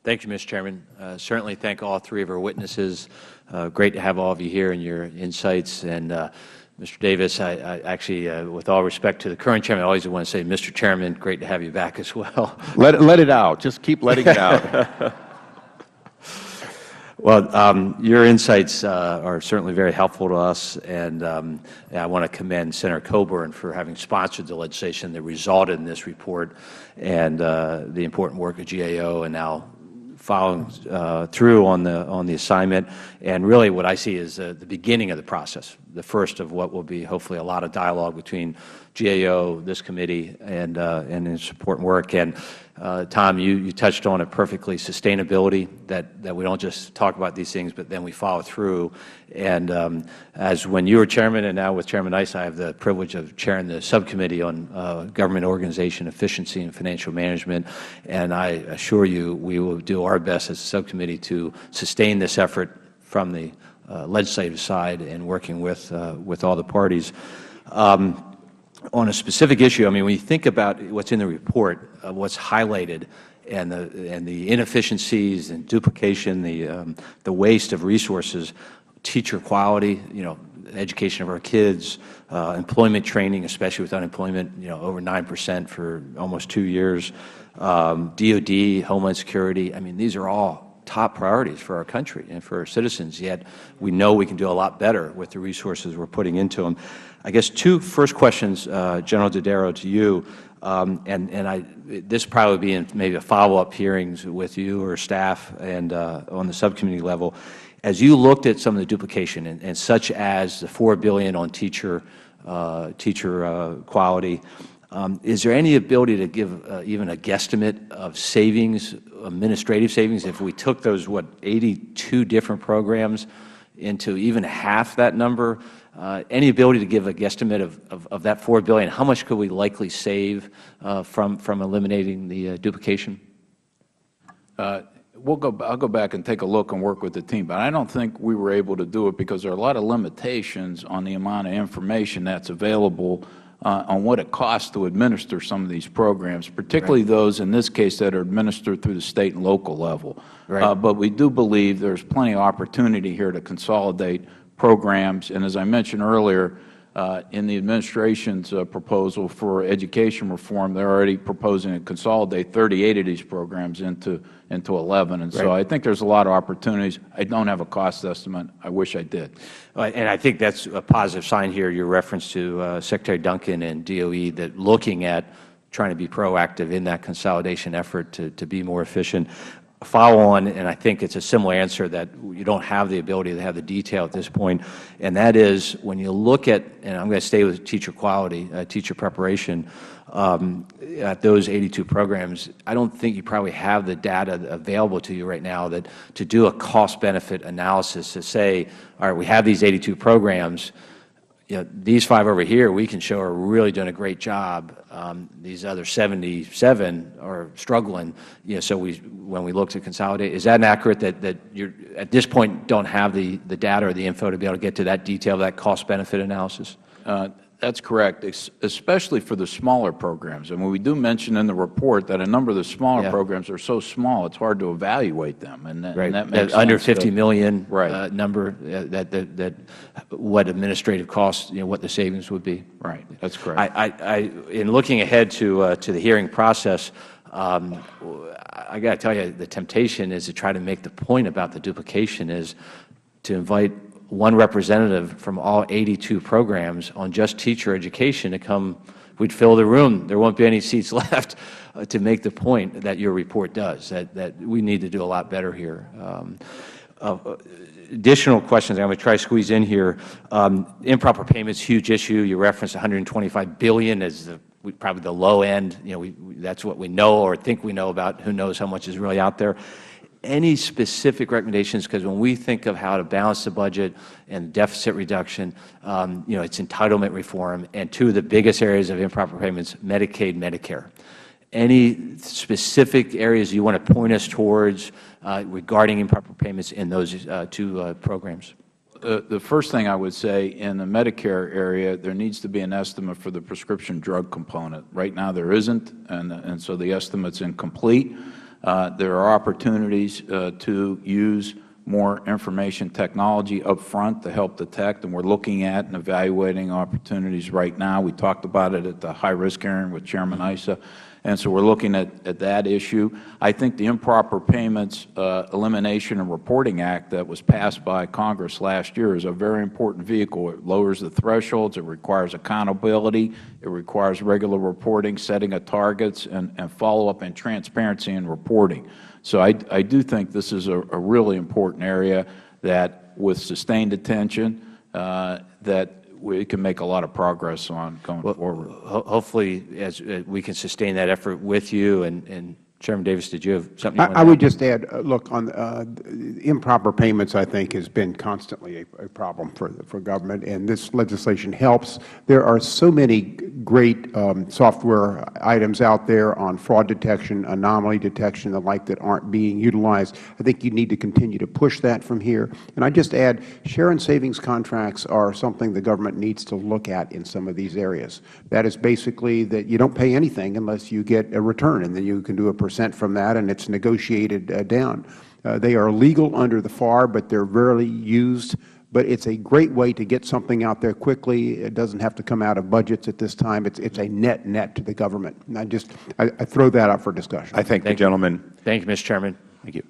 Thank you, Mr. Chairman. Certainly thank all three of our witnesses. Great to have all of you here and your insights. And Mr. Davis, I actually, with all respect to the current chairman, I always want to say, Mr. Chairman, great to have you back as well. Let it out. Just keep letting it out. Well, your insights are certainly very helpful to us, and I want to commend Senator Coburn for having sponsored the legislation that resulted in this report, and the important work of GAO, and now following through on the assignment. And really what I see is the beginning of the process, the first of what will be hopefully a lot of dialogue between GAO, this committee, and its important work. And Tom, you touched on it perfectly, sustainability, that we don't just talk about these things, but then we follow through. And as when you were chairman and now with Chairman Nice, I have the privilege of chairing the subcommittee on government organization, efficiency, and financial management. And I assure you we will do our best as a subcommittee to sustain this effort from the legislative side and working with all the parties. On a specific issue, I mean, when you think about what's in the report, what's highlighted, and the inefficiencies and duplication, the waste of resources, teacher quality, education of our kids, employment training, especially with unemployment, over 9% for almost 2 years, DOD, Homeland Security. I mean, these are all top priorities for our country and for our citizens, yet we know we can do a lot better with the resources we're putting into them. I guess two first questions, General Dodaro, to you, this probably be in maybe a follow-up hearings with you or staff and on the subcommittee level. As you looked at some of the duplication, and such as the $4 billion on teacher quality, is there any ability to give even a guesstimate of savings, administrative savings, if we took those, 82 different programs into even half that number? Any ability to give a guesstimate of that $4 billion? How much could we likely save from eliminating the duplication? I'll go back and take a look and work with the team, but I don't think we were able to do it because there are a lot of limitations on the amount of information that's available on what it costs to administer some of these programs, particularly those in this case that are administered through the state and local level. Right. But we do believe there's plenty of opportunity here to consolidate programs, and as I mentioned earlier, in the administration's proposal for education reform, they're already proposing to consolidate 38 of these programs into 11. And so I think there's a lot of opportunities. I don't have a cost estimate. I wish I did. And I think that's a positive sign here, your reference to Secretary Duncan and DOE, that looking at trying to be proactive in that consolidation effort to be more efficient. Follow on, and I think it's a similar answer, that you don't have the ability to have the detail at this point, and that is when you look at, and I'm going to stay with teacher quality, teacher preparation, at those 82 programs, I don't think you probably have the data available to you right now that to do a cost-benefit analysis to say, all right, we have these 82 programs, these 5 over here we can show are really doing a great job. These other 77 are struggling. So when we look to consolidate, is that inaccurate that you at this point don't have the data or the info to be able to get to that detail, that cost-benefit analysis? That's correct, especially for the smaller programs. And we do mention in the report that a number of the smaller programs are so small it's hard to evaluate them, and that makes sense. Under 50 million number, that what administrative costs, what the savings would be. Right, that's correct. In looking ahead to the hearing process, I got to tell you, the temptation is to try to make the point about the duplication is to invite one representative from all 82 programs on just teacher education to come. We'd fill the room. There won't be any seats left to make the point that your report does, that we need to do a lot better here. Additional questions I'm going to try to squeeze in here. Improper payments, huge issue. You referenced $125 billion as probably the low end. That's what we know or think we know about. Who knows how much is really out there. Any specific recommendations? Because when we think of how to balance the budget and deficit reduction, it's entitlement reform, and two of the biggest areas of improper payments, Medicaid, Medicare. Any specific areas you want to point us towards regarding improper payments in those two programs? The first thing I would say, in the Medicare area, there needs to be an estimate for the prescription drug component. Right now there isn't, and so the estimate's incomplete. There are opportunities to use more information technology up front to help detect, and we are looking at and evaluating opportunities right now. We talked about it at the high-risk hearing with Chairman Issa, and so we are looking at that issue. I think the Improper Payments Elimination and Reporting Act that was passed by Congress last year is a very important vehicle. It lowers the thresholds. It requires accountability. It requires regular reporting, setting of targets, and follow-up and transparency in reporting. So I do think this is a really important area that, with sustained attention, that we can make a lot of progress on going forward. Hopefully, as we can sustain that effort with you. And Chairman Davis, did you have something you want to I add? would just add, look, on improper payments, I think, has been constantly a problem for government, and this legislation helps. There are so many great software items out there on fraud detection, anomaly detection, and the like that aren't being utilized. I think you need to continue to push that from here. And I just add, share and savings contracts are something the government needs to look at in some of these areas. That is basically that you don't pay anything unless you get a return, and then you can do a percent from that, and it's negotiated down. They are legal under the FAR, but they're rarely used. But it's a great way to get something out there quickly. It doesn't have to come out of budgets at this time. It's a net to the government. And I throw that out for discussion. I thank the gentleman. Thank you, Mr. Chairman. Thank you.